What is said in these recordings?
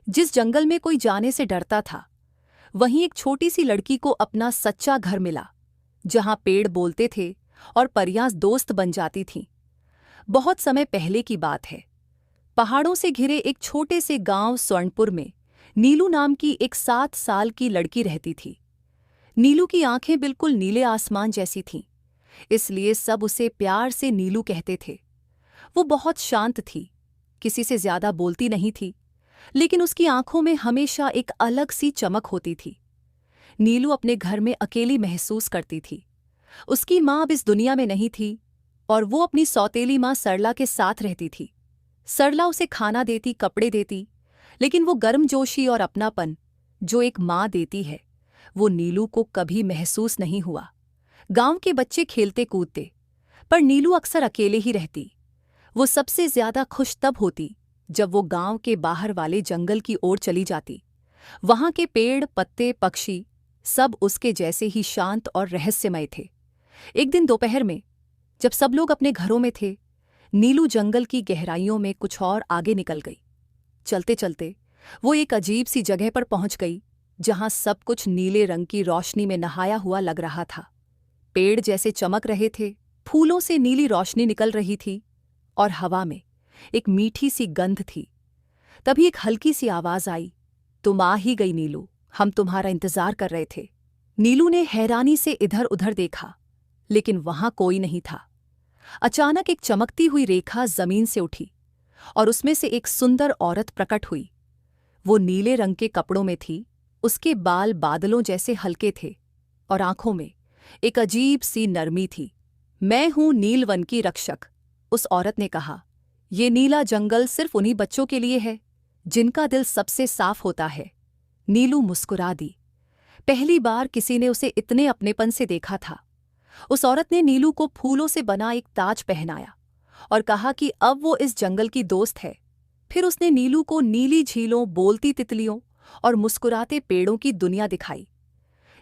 जिस जंगल में कोई जाने से डरता था, वहीं एक छोटी सी लड़की को अपना सच्चा घर मिला, जहां पेड़ बोलते थे और परियां दोस्त बन जाती थीं। बहुत समय पहले की बात है। पहाड़ों से घिरे एक छोटे से गांव स्वर्णपुर में नीलू नाम की एक 7 साल की लड़की रहती थी। नीलू की आंखें बिल्कुल नीले आसमान जैसी थीं, इसलिए सब उसे प्यार से नीलू कहते थे। वो बहुत शांत थी, किसी से ज्यादा बोलती नहीं थी, लेकिन उसकी आंखों में हमेशा एक अलग सी चमक होती थी। नीलू अपने घर में अकेली महसूस करती थी। उसकी माँ अब इस दुनिया में नहीं थी और वो अपनी सौतेली माँ सरला के साथ रहती थी। सरला उसे खाना देती, कपड़े देती, लेकिन वो गर्मजोशी और अपनापन जो एक माँ देती है, वो नीलू को कभी महसूस नहीं हुआ। गांव के बच्चे खेलते कूदते, पर नीलू अक्सर अकेले ही रहती। वो सबसे ज्यादा खुश तब होती जब वो गांव के बाहर वाले जंगल की ओर चली जाती। वहां के पेड़, पत्ते, पक्षी सब उसके जैसे ही शांत और रहस्यमय थे। एक दिन दोपहर में, जब सब लोग अपने घरों में थे, नीलू जंगल की गहराइयों में कुछ और आगे निकल गई। चलते चलते वो एक अजीब सी जगह पर पहुंच गई, जहां सब कुछ नीले रंग की रोशनी में नहाया हुआ लग रहा था। पेड़ जैसे चमक रहे थे, फूलों से नीली रोशनी निकल रही थी और हवा में एक मीठी सी गंध थी। तभी एक हल्की सी आवाज आई, तुम आ ही गई नीलू, हम तुम्हारा इंतजार कर रहे थे। नीलू ने हैरानी से इधर उधर देखा, लेकिन वहां कोई नहीं था। अचानक एक चमकती हुई रेखा जमीन से उठी और उसमें से एक सुंदर औरत प्रकट हुई। वो नीले रंग के कपड़ों में थी, उसके बाल बादलों जैसे हल्के थे और आंखों में एक अजीब सी नरमी थी। मैं हूं नीलवन की रक्षक, उस औरत ने कहा। ये नीला जंगल सिर्फ उन्हीं बच्चों के लिए है जिनका दिल सबसे साफ होता है। नीलू मुस्कुरा दी। पहली बार किसी ने उसे इतने अपनेपन से देखा था। उस औरत ने नीलू को फूलों से बना एक ताज पहनाया और कहा कि अब वो इस जंगल की दोस्त है। फिर उसने नीलू को नीली झीलों, बोलती तितलियों और मुस्कुराते पेड़ों की दुनिया दिखाई।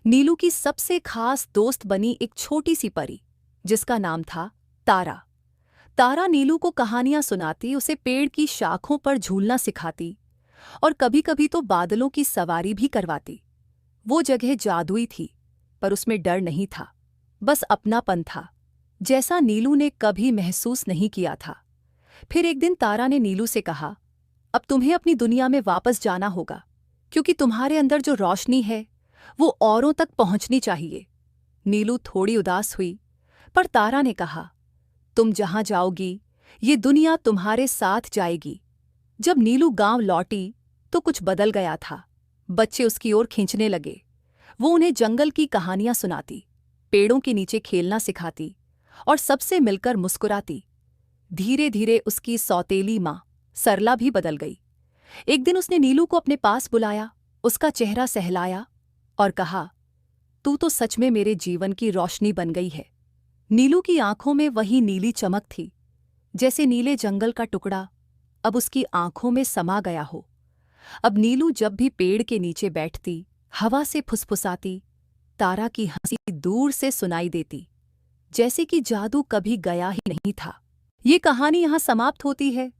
नीलू की सबसे खास दोस्त बनी एक छोटी सी परी, जिसका नाम था तारा। तारा नीलू को कहानियां सुनाती, उसे पेड़ की शाखों पर झूलना सिखाती और कभी-कभी तो बादलों की सवारी भी करवाती। वो जगह जादुई थी, पर उसमें डर नहीं था, बस अपनापन था, जैसा नीलू ने कभी महसूस नहीं किया था। फिर एक दिन तारा ने नीलू से कहा, अब तुम्हें अपनी दुनिया में वापस जाना होगा, क्योंकि तुम्हारे अंदर जो रोशनी है वो औरों तक पहुंचनी चाहिए। नीलू थोड़ी उदास हुई, पर तारा ने कहा, तुम जहां जाओगी, ये दुनिया तुम्हारे साथ जाएगी। जब नीलू गांव लौटी तो कुछ बदल गया था। बच्चे उसकी ओर खींचने लगे। वो उन्हें जंगल की कहानियां सुनाती, पेड़ों के नीचे खेलना सिखाती और सबसे मिलकर मुस्कुराती। धीरे धीरे उसकी सौतेली माँ सरला भी बदल गई। एक दिन उसने नीलू को अपने पास बुलाया, उसका चेहरा सहलाया और कहा, तू तो सच में मेरे जीवन की रोशनी बन गई है। नीलू की आंखों में वही नीली चमक थी, जैसे नीले जंगल का टुकड़ा अब उसकी आंखों में समा गया हो। अब नीलू जब भी पेड़ के नीचे बैठती, हवा से फुसफुसाती, तारा की हंसी दूर से सुनाई देती, जैसे कि जादू कभी गया ही नहीं था। ये कहानी यहाँ समाप्त होती है।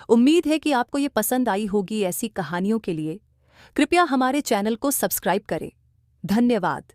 उम्मीद है कि आपको ये पसंद आई होगी। ऐसी कहानियों के लिए कृपया हमारे चैनल को सब्सक्राइब करें। धन्यवाद।